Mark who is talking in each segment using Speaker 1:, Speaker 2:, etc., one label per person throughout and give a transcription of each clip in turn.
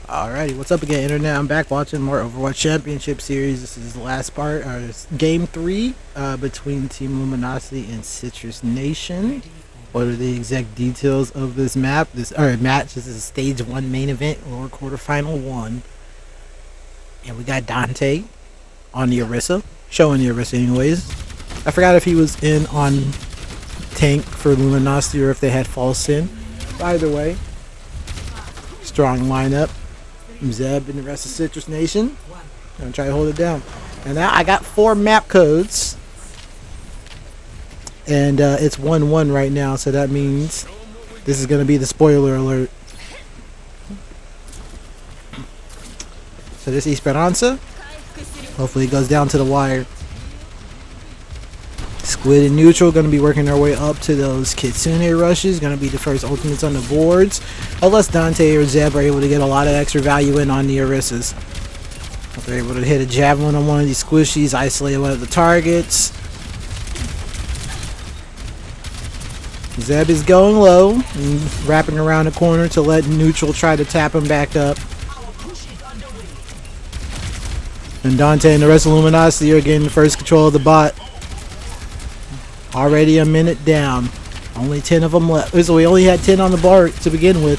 Speaker 1: Alrighty, what's up again, Internet? I'm back watching more Overwatch Championship Series. This is the last part, Game 3 between Team Luminosity and Citrus Nation. What are the exact details of this match? This is a Stage 1 main event or Quarterfinal 1. And we got Dante on the Orisa, showing the Orisa anyways. I forgot if he was in on tank for Luminosity or if they had false in. Either way, strong lineup. Zeb and the rest of Citrus Nation. Gonna try to hold it down. And now I got 4 map codes. And it's 1-1 right now, so that means this is gonna be the spoiler alert. So this Esperanza. Hopefully it goes down to the wire. Squid and Neutral going to be working their way up to those Kitsune rushes. Going to be the first ultimates on the boards. Unless Dante or Zeb are able to get a lot of extra value in on the Orisas. If they're able to hit a javelin on one of these squishies, isolate one of the targets. Zeb is going low and wrapping around the corner to let Neutral try to tap him back up. And Dante and the rest of Luminosity are getting the first control of the bot. Already a minute down. Only 10 of them left. So we only had 10 on the bar to begin with.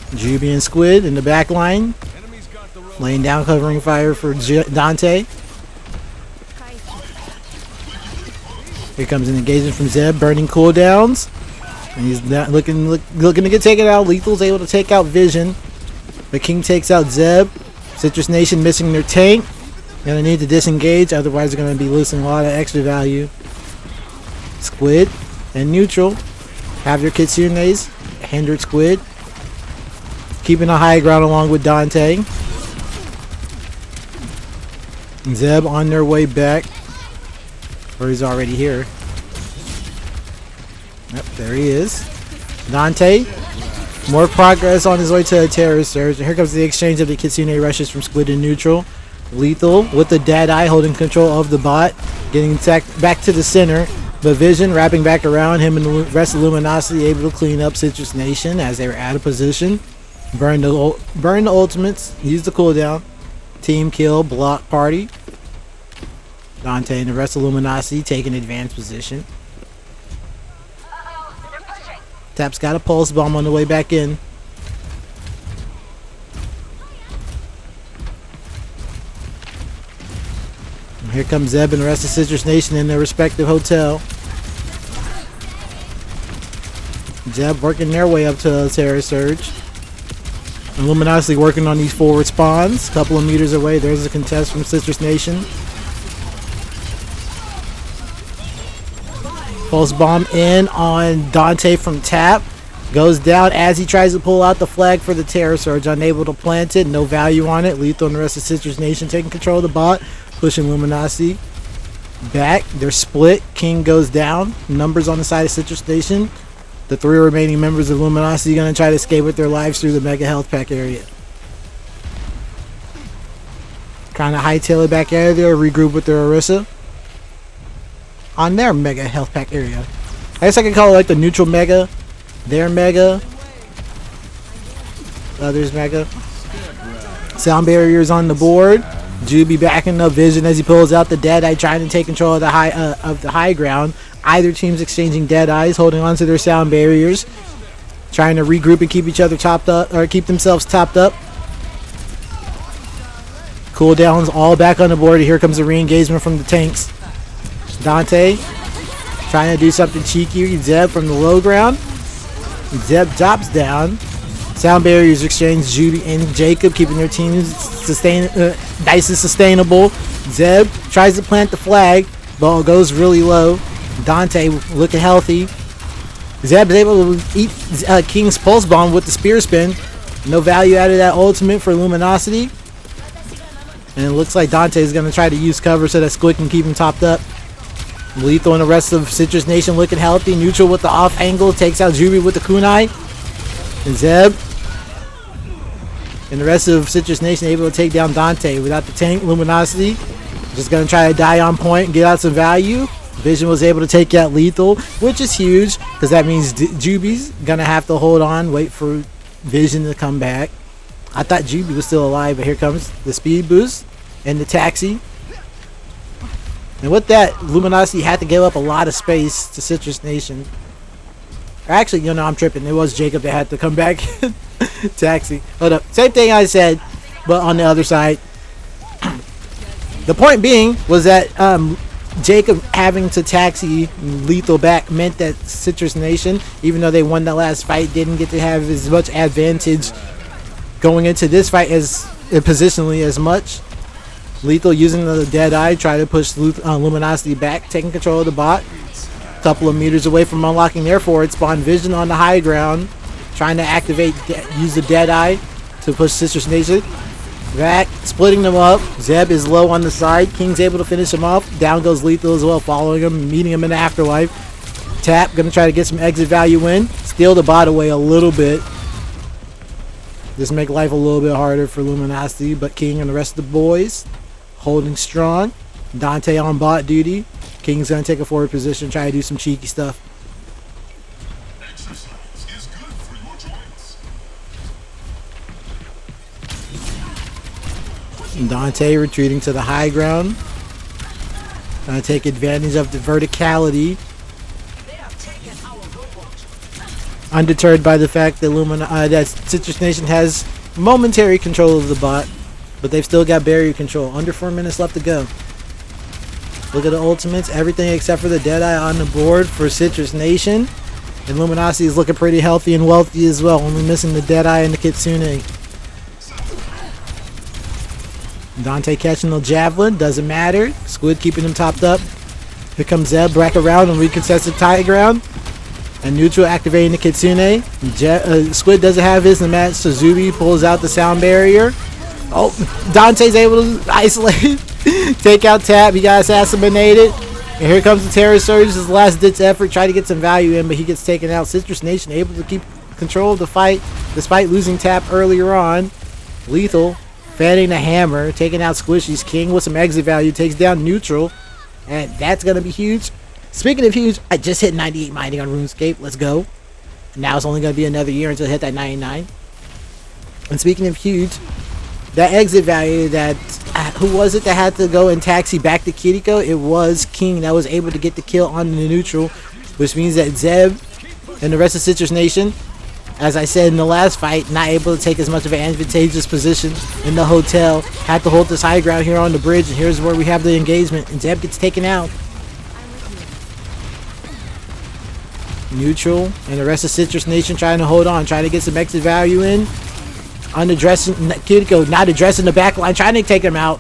Speaker 1: Juby and Squid in the back line. Laying down covering fire for Dante. Here comes an engagement from Zeb. Burning cooldowns. And he's looking to get taken out. Lethal's able to take out Vision. The King takes out Zeb. Citrus Nation missing their tank. Gonna need to disengage, otherwise they're gonna be losing a lot of extra value. Squid and Neutral have your Kitsunes. Hindered Squid. Keeping a high ground along with Dante. Zeb on their way back. Or he's already here. Yep, there he is. Dante. More progress on his way to a Terror Surge. And here comes the exchange of the Kitsune rushes from Squid and Neutral. Lethal with the dead eye holding control of the bot, getting back to the center, but Vision wrapping back around him and the rest of Luminosity able to clean up Citrus Nation as they were out of position. Burn the ultimates, use the cooldown, team kill, block party. Dante and the rest of Luminosity taking advanced position. Tap's got a pulse bomb on the way back in. Here comes Zeb and the rest of Citrus Nation in their respective hotel. Zeb working their way up to a Terror Surge. And Luminosity working on these forward spawns. A couple of meters away, there's a contest from Citrus Nation. Pulse bomb in on Dante from Tap. Goes down as he tries to pull out the flag for the Terror Surge. Unable to plant it, no value on it. Lethal and the rest of Citrus Nation taking control of the bot. Pushing Luminosity back. They're split. King goes down. Numbers on the side of Citrus Nation. The 3 remaining members of Luminosity going to try to escape with their lives through the Mega Health Pack area. Trying to hightail it back out of there. Regroup with their Orisa. On their Mega Health Pack area. I guess I can call it like the neutral Mega. Their Mega. Others Mega. Sound barriers on the board. Juby backing up Vision as he pulls out the dead eye, trying to take control of the high ground. Either team's exchanging dead eyes, holding on to their sound barriers, trying to regroup and keep each other topped up, or keep themselves topped up. Cooldowns all back on the board. Here comes a re-engagement from the tanks. Dante trying to do something cheeky. Zeb from the low ground. Zeb drops down. Sound barriers exchange. Judy and Jacob keeping their teams nice and sustainable. Zeb tries to plant the flag. Ball goes really low. Dante looking healthy. Zeb is able to eat King's Pulse Bomb with the Spear Spin. No value out of that ultimate for Luminosity. And it looks like Dante is going to try to use cover so that Squid can keep him topped up. Lethal and the rest of Citrus Nation looking healthy. Neutral with the off angle. Takes out Juby with the kunai. And Zeb and the rest of Citrus Nation able to take down Dante without the tank. Luminosity just going to try to die on point and get out some value. Vision was able to take out Lethal, which is huge because that means Juby's going to have to hold on, wait for Vision to come back. I thought Juby was still alive, but here comes the speed boost and the taxi. And with that, Luminosity had to give up a lot of space to Citrus Nation. Actually, you know, I'm tripping. It was Jacob that had to come back. Taxi. Hold up. Same thing I said, but on the other side. The point being was that Jacob having to taxi Lethal back meant that Citrus Nation, even though they won the last fight, didn't get to have as much advantage going into this fight as positionally as much. Lethal using the Deadeye, try to push Luminosity back, taking control of the bot. A couple of meters away from unlocking their forward spawn. Vision on the high ground, trying to activate, use the Deadeye to push Citrus Nation. Back, splitting them up. Zeb is low on the side. King's able to finish him off. Down goes Lethal as well, following him, meeting him in the afterlife. Tap, gonna try to get some exit value in. Steal the bot away a little bit. Just make life a little bit harder for Luminosity, but King and the rest of the boys holding strong. Dante on bot duty. King's gonna take a forward position, try to do some cheeky stuff.
Speaker 2: Exercise is good for your joints.
Speaker 1: Dante retreating to the high ground. Gonna take advantage of the verticality. Undeterred by the fact that that Citrus Nation has momentary control of the bot, but they've still got barrier control. Under 4 minutes left to go. Look at the ultimates, everything except for the Deadeye on the board for Citrus Nation. And Luminosity is looking pretty healthy and wealthy as well, only missing the Deadeye and the Kitsune. Dante catching the Javelin, doesn't matter. Squid keeping him topped up. Here comes Zeb back around and recontested tie ground. And Neutral activating the Kitsune. Squid doesn't have his in the match, so Zuby pulls out the sound barrier. Oh, Dante's able to isolate. Take out Tab, he got assassinated. And here comes the Terror Surge, his last ditch effort, try to get some value in, but he gets taken out. Citrus Nation able to keep control of the fight despite losing Tap earlier on. Lethal fanning the hammer, taking out Squishy's. King with some exit value, takes down Neutral. And that's going to be huge. Speaking of huge, I just hit 98 mining on RuneScape. Let's go. Now it's only going to be another year until I hit that 99. And speaking of huge, that exit value that, who was it that had to go and taxi back to Kiriko? It was King that was able to get the kill on the Neutral, which means that Zeb and the rest of Citrus Nation, as I said in the last fight, not able to take as much of an advantageous position in the hotel. Had to hold this high ground here on the bridge, and here's where we have the engagement, and Zeb gets taken out. Neutral and the rest of Citrus Nation trying to hold on, trying to get some exit value in. Unaddressing Kiriko, not addressing the back line, trying to take him out.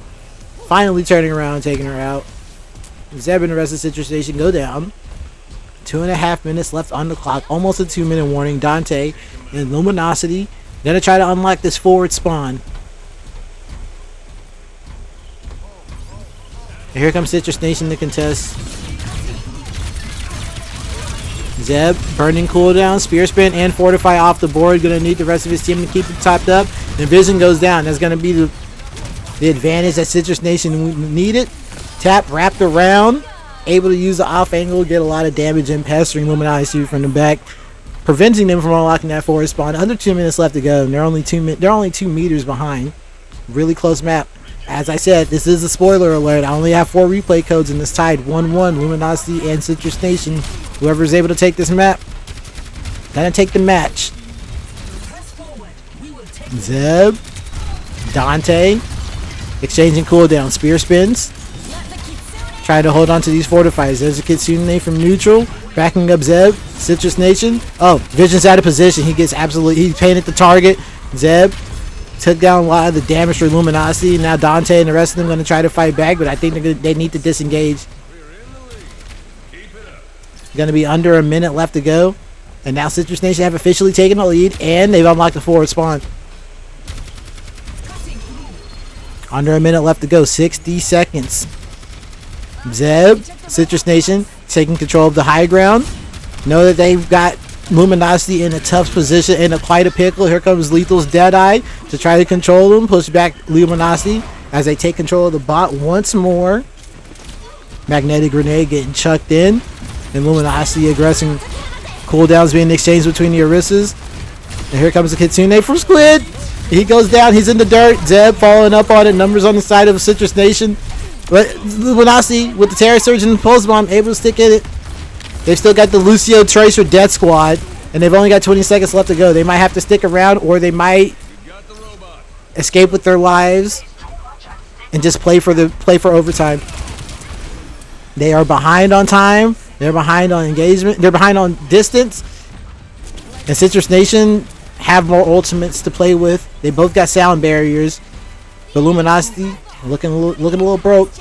Speaker 1: Finally turning around and taking her out. Zeb and the rest of Citrus Nation go down. 2.5 minutes left on the clock, almost a 2-minute warning. Dante and Luminosity gonna try to unlock this forward spawn. And here comes Citrus Nation to contest. Zeb, burning cooldown, spear spin, and fortify off the board. Gonna need the rest of his team to keep it topped up. And Vision goes down. That's gonna be the advantage that Citrus Nation needed. Tap wrapped around, able to use the off angle, get a lot of damage in, pestering Luminosity from the back, preventing them from unlocking that forward spawn. Under 2 minutes left to go. And they're only 2 meters behind. Really close map. As I said, this is a spoiler alert. I only have 4 replay codes in this tied 1-1, Luminosity and Citrus Nation. Whoever is able to take this map, gonna take the match. Zeb, Dante, exchanging cooldown, spear spins. Trying to hold on to these fortifiers. There's a Kitsune from Neutral, backing up Zeb. Citrus Nation. Oh, Vision's out of position. He gets absolutely, he painted the target. Zeb took down a lot of the damage for Luminosity. Now Dante and the rest of them going to try to fight back, but I think they need to disengage. Going to be under a minute left to go. And now Citrus Nation have officially taken the lead, and they've unlocked the forward spawn. Under a minute left to go. 60 seconds. Zeb, Citrus Nation, taking control of the high ground. Know that they've got Luminosity in a tough position, in quite a pickle. Here comes Lethal's Deadeye to try to control them, push back Luminosity as they take control of the bot once more. Magnetic Grenade getting chucked in, and Luminosity aggressing. Cooldowns being exchanged between the Orissas. And here comes the Kitsune from Squid. He goes down. He's in the dirt. Zeb following up on it. Numbers on the side of Citrus Nation. But Luminosity with the Terror Surge and the Pulse Bomb able to stick in it. They've still got the Lucio Tracer Death Squad. And they've only got 20 seconds left to go. They might have to stick around, or they might escape with their lives and just play for overtime. They are behind on time. They're behind on engagement. They're behind on distance. And Citrus Nation have more ultimates to play with. They both got sound barriers. But Luminosity looking a little broke.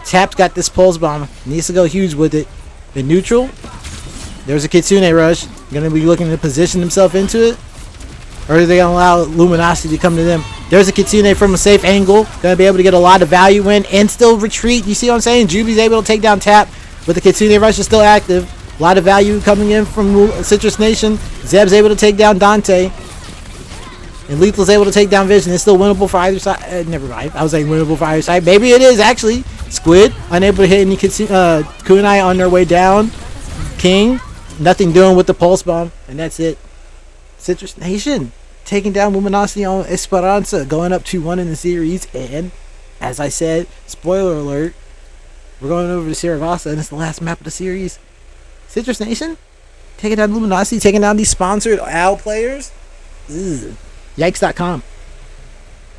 Speaker 1: Tap's got this pulse bomb. Needs to go huge with it. In neutral, there's a Kitsune rush. Gonna be looking to position himself into it. Or are they gonna allow Luminosity to come to them? There's a Kitsune from a safe angle. Gonna be able to get a lot of value in and still retreat. You see what I'm saying? Juby's able to take down Tap, but the Kitsune rush is still active. A lot of value coming in from Citrus Nation. Zeb's able to take down Dante. And Lethal's able to take down Vision. It's still winnable for either side. Never mind. I was saying winnable for either side. Maybe it is, actually. Squid, unable to hit any Kunai on their way down. King, nothing doing with the Pulse Bomb. And that's it. Citrus Nation taking down Luminosity on Esperanza. Going up 2-1 in the series. And, as I said, spoiler alert, we're going over to Saravasa, and it's the last map of the series. Citrus Nation taking down Luminosity, taking down these sponsored OWL players. Ugh. Yikes.com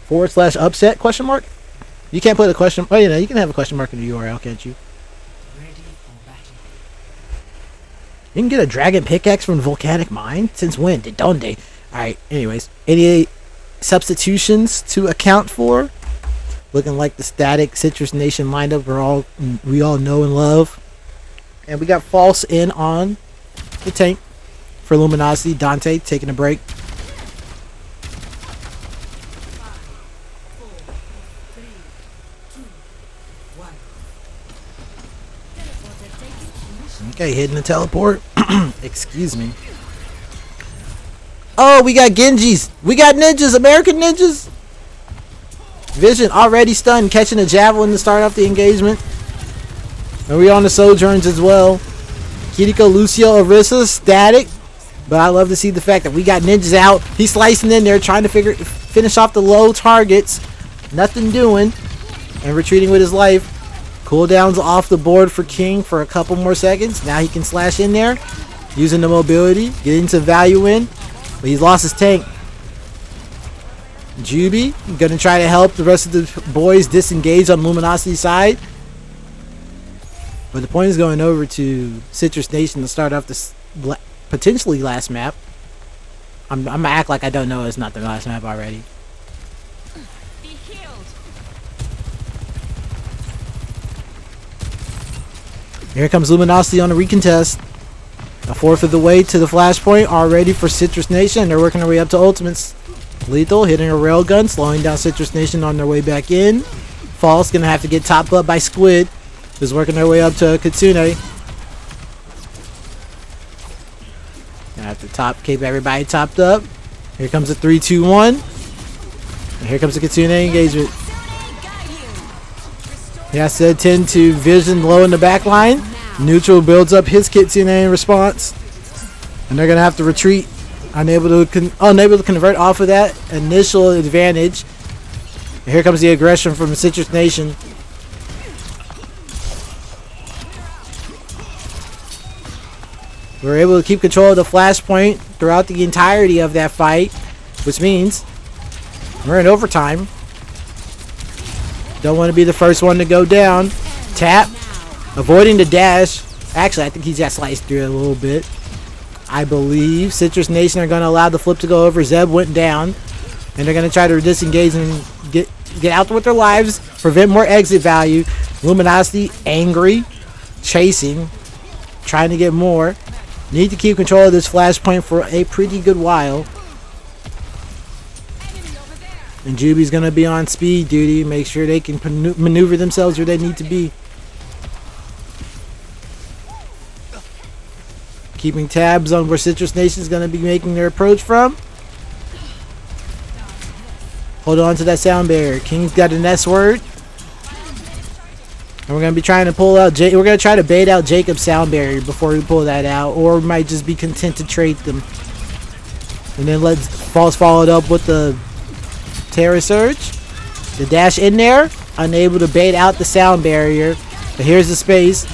Speaker 1: /upset question mark. You can't put a question. Oh, you can have a question mark in the URL, can't you? You can get a dragon pickaxe from Volcanic Mine. Since when? De donde? Alright, anyways. Any substitutions to account for? Looking like the static Citrus Nation lineup we all know and love. And we got False in on the tank for Luminosity. Dante taking a break. Okay, hitting the teleport. Excuse me. Oh, we got Genjis. We got ninjas. American ninjas. Vision already stunned, catching a javelin to start off the engagement. And we on the Sojourns as well. Kiriko, Lucio, Arisa, static. But I love to see the fact that we got ninjas out. He's slicing in there, trying to finish off the low targets. Nothing doing. And retreating with his life. Cooldowns off the board for King for a couple more seconds. Now he can slash in there. Using the mobility. Getting some value in. But he's lost his tank. Juby gonna try to help the rest of the boys disengage on Luminosity's side. But the point is going over to Citrus Nation to start off this potentially last map. I'm gonna act like I don't know it's not the last map already. Here comes Luminosity on a recontest. A fourth of the way to the flashpoint already for Citrus Nation. They're working their way up to ultimates. Lethal hitting a railgun, slowing down Citrus Nation on their way back in. False gonna have to get topped up by Squid, who's working their way up to Kitsune. Gonna have to keep everybody topped up. Here comes a 3-2-1. And here comes the Kitsune engagement. Yeah, I said 10 to Vision low in the back line. Neutral builds up his Kitsune in response. And they're going to have to retreat. Unable to convert off of that initial advantage. And here comes the aggression from the Citrus Nation. We're able to keep control of the flashpoint throughout the entirety of that fight. Which means we're in overtime. Don't want to be the first one to go down. Tap. Avoiding the dash. Actually, I think he's got sliced through it a little bit. I believe Citrus Nation are going to allow the flip to go over. Zeb went down. And they're going to try to disengage and get out with their lives. Prevent more exit value. Luminosity angry. Chasing. Trying to get more. Need to keep control of this flashpoint for a pretty good while. And Juby's going to be on speed duty. Make sure they can maneuver themselves where they need to be. Keeping tabs on where Citrus Nation is going to be making their approach from. Hold on to that sound barrier. King's got an S word. And we're going to be trying to pull out... we're going to try to bait out Jacob's sound barrier before we pull that out. Or we might just be content to trade them. And then False followed up with the Terra Surge. The dash in there, unable to bait out the sound barrier. But here's the space.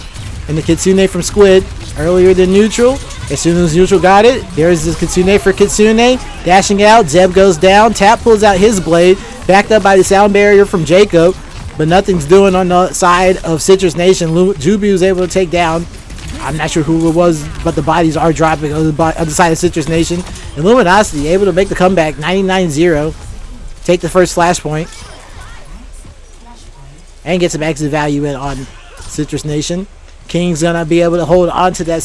Speaker 1: And the Kitsune from Squid, earlier than neutral. As soon as neutral got it, there's the Kitsune for Kitsune. Dashing out, Zeb goes down. Tap pulls out his blade, backed up by the sound barrier from Jacob. But nothing's doing on the side of Citrus Nation. Jubi was able to take down. I'm not sure who it was, but the bodies are dropping on the side of Citrus Nation. And Luminosity able to make the comeback, 99-0. Take the first flashpoint. And get some exit value in on Citrus Nation. King's gonna be able to hold on to that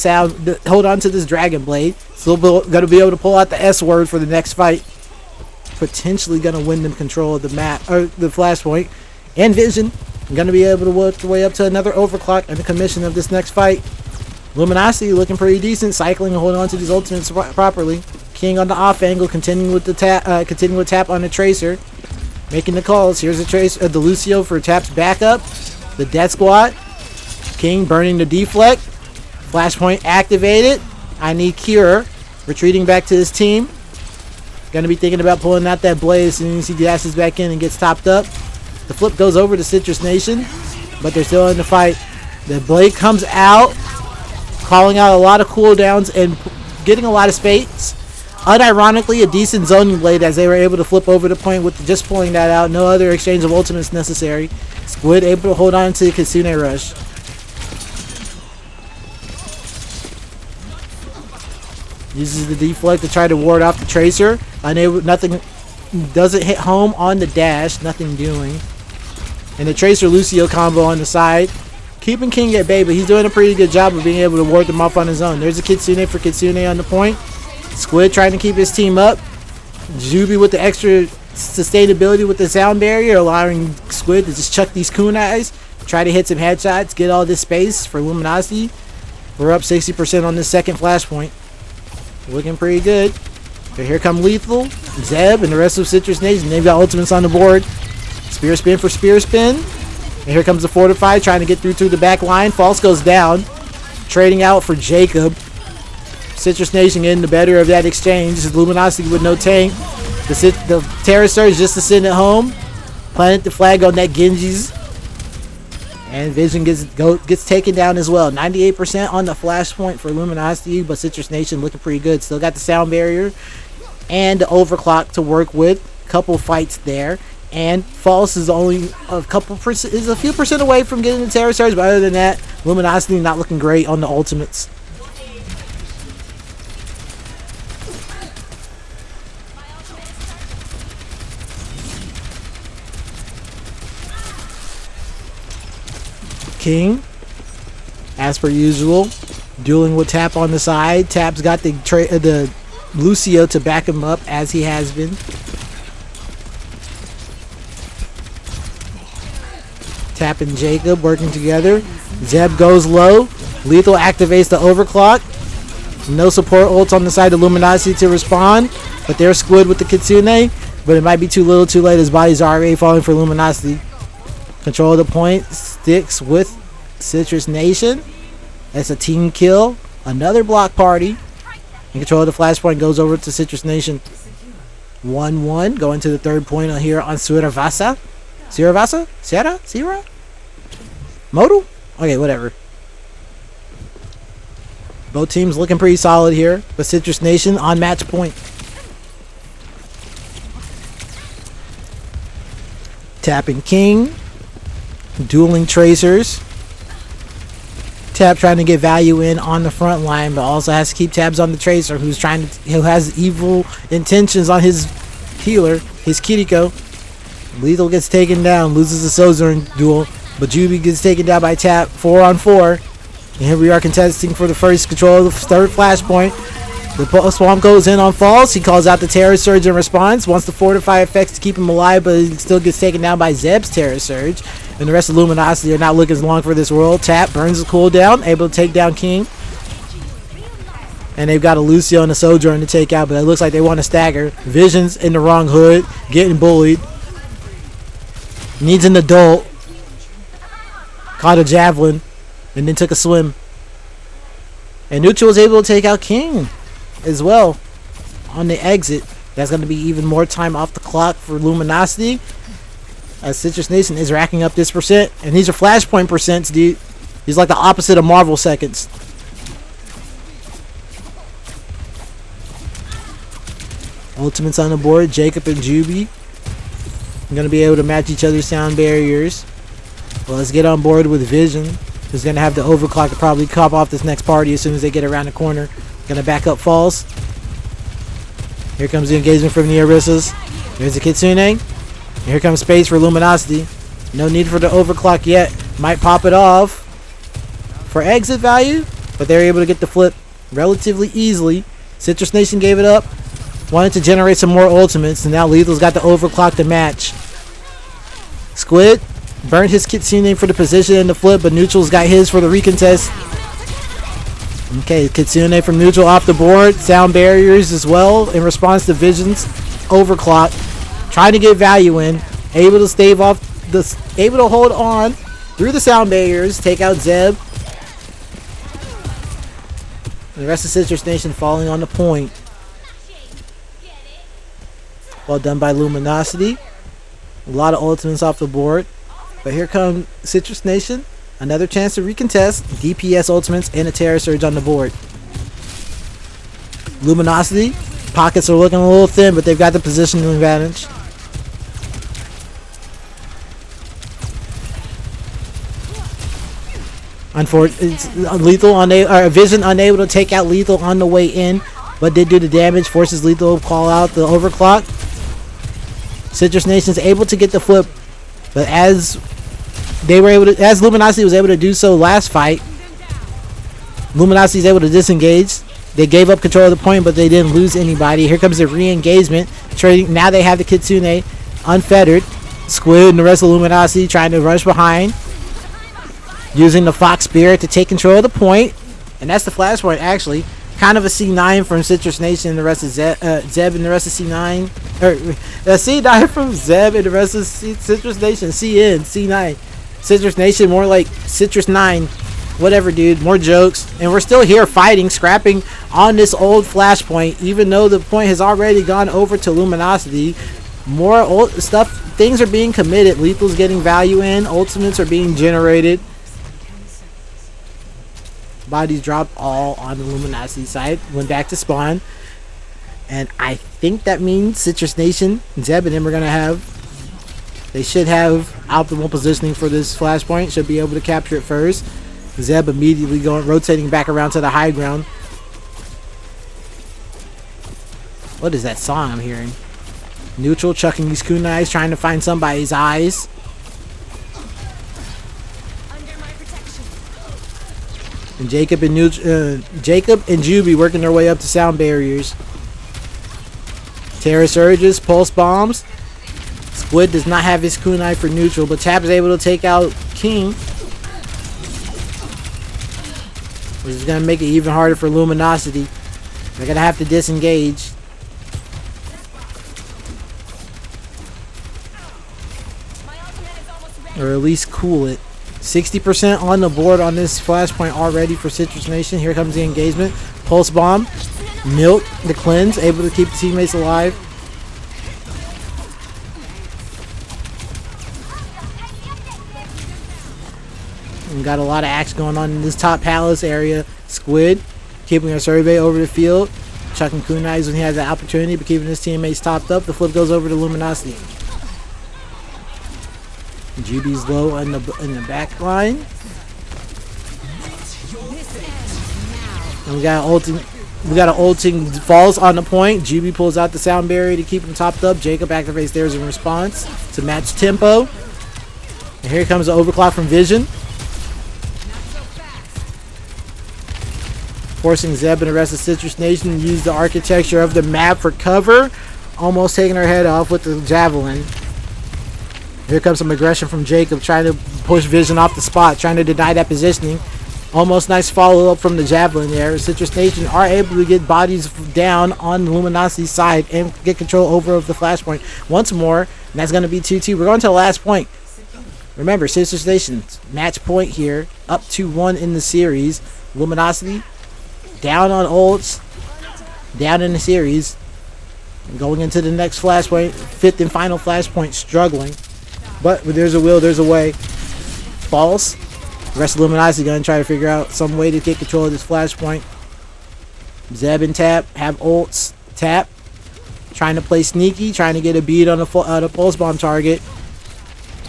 Speaker 1: hold on to this Dragon Blade. Still gonna be able to pull out the S word for the next fight. Potentially gonna win them control of the map, or the flashpoint. And Vision gonna be able to work their way up to another overclock and the commission of this next fight. Luminosity looking pretty decent, cycling and holding on to these ultimates properly. King on the off angle, continuing with tap on the Tracer, making the calls. Here's the Tracer, the Lucio for Tap's backup. The Death Squad. King burning the deflect. Flashpoint activated. I need Cure. Retreating back to his team. Gonna be thinking about pulling out that blade as soon as he dashes back in and gets topped up. The flip goes over to Citrus Nation, but they're still in the fight. The blade comes out, calling out a lot of cooldowns and getting a lot of space. Unironically, a decent zoning blade as they were able to flip over the point with just pulling that out. No other exchange of ultimates necessary. Squid able to hold on to the Kitsune Rush. Uses the deflect to try to ward off the Tracer. Nothing doesn't hit home on the dash. Nothing doing. And the Tracer Lucio combo on the side. Keeping King at bay, but he's doing a pretty good job of being able to ward them off on his own. There's a Kitsune for Kitsune on the point. Squid trying to keep his team up. Jubi with the extra sustainability with the sound barrier, allowing Squid to just chuck these kunais. Try to hit some headshots, get all this space for Luminosity. We're up 60% on this second flashpoint. Looking pretty good. So here come Lethal, Zeb, and the rest of Citrus Nation. They've got ultimates on the board. Spear spin for spear spin. And here comes the Fortify trying to get through the back line. False goes down. Trading out for Jacob. Citrus Nation getting the better of that exchange. This is Luminosity with no tank. The Terra Surge just to send it home. Planet the flag on that Genji's. And Vision gets taken down as well. 98% on the flashpoint for Luminosity, but Citrus Nation looking pretty good. Still got the sound barrier and the overclock to work with. Couple fights there. And False is only a few percent away from getting the Terra Surge, but other than that, Luminosity not looking great on the ultimates. King, as per usual, dueling with Tap on the side. Tap's got the Lucio to back him up as he has been. Tap and Jacob working together. Zeb goes low. Lethal activates the overclock. No support ults on the side of Luminosity to respond, but they're Squid with the Kitsune. But it might be too little too late. His body's already falling for Luminosity. Control of the point sticks with Citrus Nation. That's a team kill. Another block party. And control of the flashpoint goes over to Citrus Nation. 1-1. Going to the third point here on Suravasa. Suravasa? Sierra? Sierra? Modal? Okay, whatever. Both teams looking pretty solid here. But Citrus Nation on match point. Tapping King. Dueling Tracers. Tap trying to get value in on the front line, but also has to keep tabs on the Tracer, who has evil intentions on his healer, his Kiriko. Lethal gets taken down, loses the Sojourn duel, but Jubi gets taken down by Tap, 4-on-4. And here we are contesting for the first control of the third flashpoint. The Swamp goes in on False. He calls out the Terra Surge in response. Wants to fortify effects to keep him alive, but he still gets taken down by Zeb's Terra Surge. And the rest of Luminosity are not looking as long for this world. Tap burns the cooldown, able to take down King. And they've got a Lucio and a Sojourn to take out, but it looks like they want to stagger. Vision's in the wrong hood, getting bullied. Needs an adult. Caught a javelin, and then took a swim. And Neutral was able to take out King as well. on the exit. That's going to be even more time off the clock for Luminosity, as Citrus Nation is racking up this percent. And these are flashpoint percents, dude. He's like the opposite of Marvel seconds. Ultimates on the board. Jacob and Juby are going to be able to match each other's sound barriers. Well, let's get on board with Vision, who's going to have the overclock to probably cop off this next party as soon as they get around the corner. Going to back up falls. Here comes the engagement from the Orissas. There's the Kitsune. And here comes space for Luminosity. No need for the overclock yet. Might pop it off for exit value, but they're able to get the flip relatively easily. Citrus Nation gave it up. Wanted to generate some more ultimates, and now Lethal's got the overclock to match. Squid burned his Kitsune for the position and the flip, but Neutral's got his for the recontest. Okay, Kitsune from Neutral off the board. Sound barriers as well in response to Vision's overclock. Trying to get value in. Able to stave off able to hold on through the sound barriers. Take out Zeb. And the rest of Citrus Nation falling on the point. Well done by Luminosity. A lot of ultimates off the board. But here comes Citrus Nation. Another chance to recontest. DPS ultimates and a Terror Surge on the board. Luminosity. Pockets are looking a little thin, but they've got the positioning advantage. Unfortunately, Vision unable to take out Lethal on the way in, but did do the damage. Forces Lethal to call out the overclock. Citrus Nation's able to get the flip, but as Luminosity was able to do so last fight, Luminosity is able to disengage. They gave up control of the point, but they didn't lose anybody. Here comes the re-engagement. Trading. Now they have the Kitsune unfettered. Squid and the rest of Luminosity trying to rush behind, using the Fox Spirit to take control of the point. And that's the flashpoint, actually. Kind of a C9 from Citrus Nation and the rest of Zeb and the rest of C9. Or C9 from Zeb and the rest of Citrus Nation. CN, C9. Citrus Nation, more like Citrus 9. Whatever, dude. More jokes. And we're still here fighting, scrapping on this old flashpoint, even though the point has already gone over to Luminosity. More old stuff. Things are being committed. Lethal's getting value in. Ultimates are being generated. Bodies dropped all on the Luminosity side. Went back to spawn. And I think that means Citrus Nation, Zeb and him are going to have... They should have optimal positioning for this flashpoint. Should be able to capture it first. Zeb immediately rotating back around to the high ground. What is that song I'm hearing? Neutral chucking these kunais, trying to find somebody's eyes. And Jacob and Juby working their way up to sound barriers. Terror Surges, Pulse Bombs. Squid does not have his kunai for neutral, but Tap is able to take out King, which is going to make it even harder for Luminosity. They're going to have to disengage. Or at least cool it. 60% on the board on this flashpoint already for Citrus Nation. Here comes the engagement. Pulse Bomb. Milk the cleanse. Able to keep the teammates alive. We got a lot of action going on in this top palace area. Squid keeping a survey over the field. Chucking kunais when he has the opportunity, but keeping his teammates topped up. The flip goes over to Luminosity. GB's low in the back line. And we got an ulting falls on the point. GB pulls out the sound barrier to keep him topped up. Jacob activates theirs in response to match tempo. And here comes the overclock from Vision. Forcing Zeb and the rest of Citrus Nation to use the architecture of the map for cover. Almost taking her head off with the javelin. Here comes some aggression from Jacob, trying to push Vision off the spot, trying to deny that positioning. Almost nice follow-up from the javelin there. Citrus Nation are able to get bodies down on the Luminosity side and get control over of the flashpoint once more. And that's going to be 2-2. We're going to the last point. Remember, Citrus Nation's match point here, up 2-1 in the series. Luminosity down on ults, down in the series. Going into the next flashpoint, 5th and final flashpoint, struggling. But where there's a will, there's a way. Falls. The rest of Luminosity gonna try to figure out some way to get control of this flashpoint. Zeb and Tap have ults. Tap trying to play sneaky, trying to get a bead on the pulse bomb target.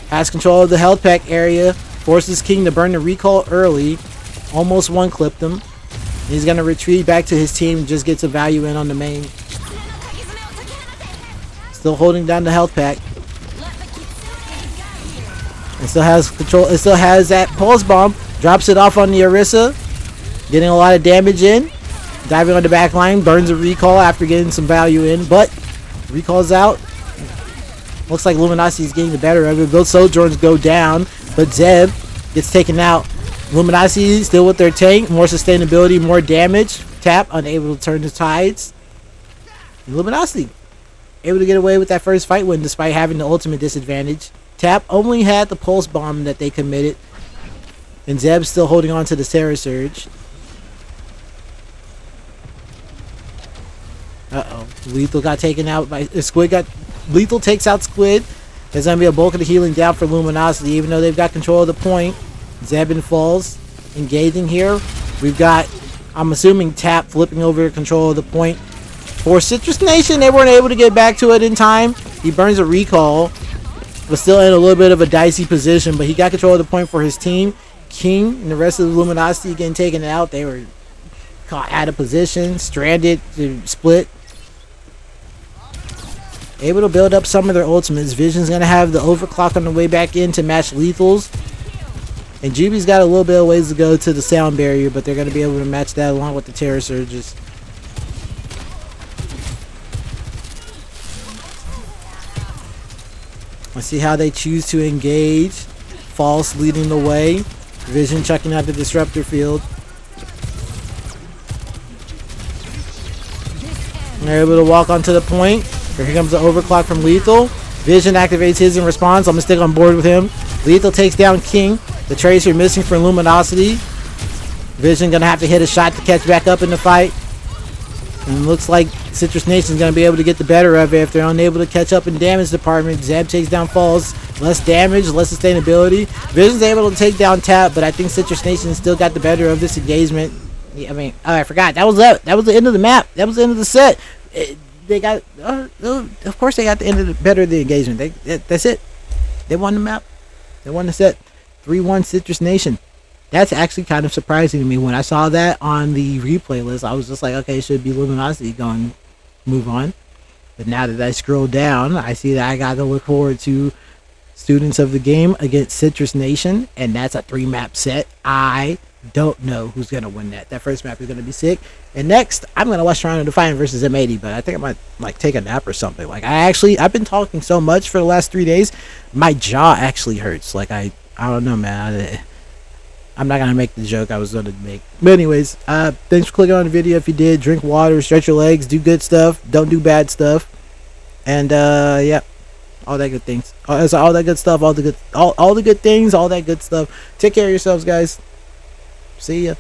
Speaker 1: Has control of the health pack area. Forces King to burn the recall early. Almost one-clipped him. He's gonna retreat back to his team and just get some value in on the main. Still holding down the health pack. It still has control. It still has that pulse bomb. Drops it off on the Orisa. Getting a lot of damage in. Diving on the back line. Burns a recall after getting some value in. But recalls out. Looks like Luminosity is getting the better of it. Both Sojourns go down. But Zeb gets taken out. Luminosity still with their tank. More sustainability. More damage. Tap unable to turn the tides. And Luminosity able to get away with that first fight win despite having the ultimate disadvantage. Tap only had the pulse bomb that they committed. And Zeb's still holding on to the Terror Surge. Uh-oh. Lethal got taken out by Squid. Lethal takes out Squid. There's going to be a bulk of the healing down for Luminosity, even though they've got control of the point. Zebin falls. Engaging here. We've got, I'm assuming, Tap flipping over control of the point. For Citrus Nation, they weren't able to get back to it in time. He burns a recall. Was still in a little bit of a dicey position, but he got control of the point for his team. King and the rest of the Luminosity getting taken out. They were caught out of position, stranded to split. Able to build up some of their ultimates. Vision's going to have the overclock on the way back in to match Lethal's. And GB's got a little bit of ways to go to the sound barrier, but they're going to be able to match that along with the Terror Surges. Let's see how they choose to engage. False leading the way. Vision checking out the disruptor field. They're able to walk onto the point. Here comes the overclock from Lethal. Vision activates his in response. I'm going to stick on board with him. Lethal takes down King. The Tracer missing for Luminosity. Vision going to have to hit a shot to catch back up in the fight. And looks like Citrus Nation's going to be able to get the better of it if they're unable to catch up in damage department. Zeb takes down Falls. Less damage, less sustainability. Vision's able to take down Tap, but I think Citrus Nation still got the better of this engagement. I mean, oh, I forgot. That was the end of the map. That was the end of the set. They got, of course, they got the end of the better of the engagement. That's it. They won the map. They won the set. 3-1 Citrus Nation. That's actually kind of surprising to me. When I saw that on the replay list, I was just like, okay, it should be Luminosity going move on. But now that I scroll down, I see that I got to look forward to Students of the Game against Citrus Nation, and that's a 3-map set. I don't know who's going to win that. That first map is going to be sick. And next, I'm going to watch Toronto Defiant versus M80, but I think I might like take a nap or something. Like I've been talking so much for the last 3 days, my jaw actually hurts. Like I don't know, man. I'm not going to make the joke I was going to make. But anyways, thanks for clicking on the video. If you did, drink water, stretch your legs, do good stuff, don't do bad stuff. And yeah, all that good things. All that good stuff, all the good things, all that good stuff. Take care of yourselves, guys. See ya.